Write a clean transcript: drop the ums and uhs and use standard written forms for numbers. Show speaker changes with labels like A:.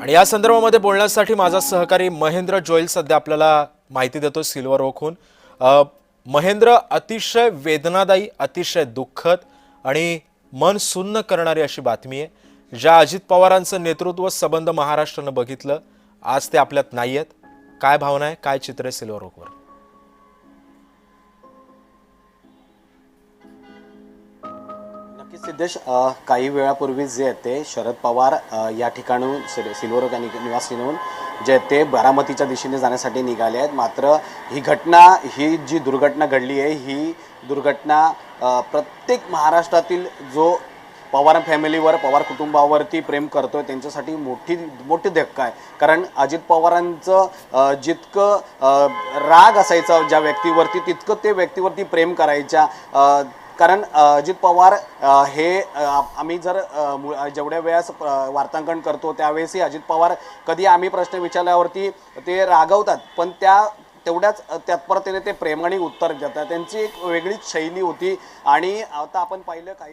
A: आणि या संदर्भामध्ये बोलण्यासाठी माझा सहकारी महेंद्र जोईल सध्या आपल्याला माहिती देतो सिल्वर ओकहून। महेंद्र, अतिशय वेदनादायी, अतिशय दुःखद आणि मन सुन्न करणारी अशी बातमी आहे। ज्या अजित पवारांचं नेतृत्व संबंध महाराष्ट्रानं बघितलं, आज ते आपल्यात नाहीयेत। काय भावना आहे, काय चित्र आहे सिल्वर ओकवर?
B: नक्कीच सिद्धेश, काही वेळापूर्वी जे आहे ते शरद पवार या ठिकाणून सिल्वर ओक निवासीहून जे ते बारामतीच्या दिशेने जाण्यासाठी निघाले आहेत। मात्र ही जी दुर्घटना घडली आहे, ही दुर्घटना प्रत्येक महाराष्ट्रातील जो पवार फॅमिलीवर, पवार कुटुंबावरती प्रेम करतोय त्यांच्यासाठी मोठी धक्का आहे। कारण अजित पवारांचं जितकं राग असायचा ज्या व्यक्तीवरती, तितकं ते व्यक्तीवरती प्रेम करायच्या। कारण अजित पवार हे आम्ही जर जेवढ्या वेळेस वार्तांकन करतो त्यावेळेसही अजित पवार कधी आम्ही प्रश्न विचारल्यावरती ते रागवतात, पण तेवढ्याच तत्परतेने ते प्रेमाने उत्तर देतात। त्यांची एक वेगळीच शैली होती। आणि आता आपण पाहिलं काही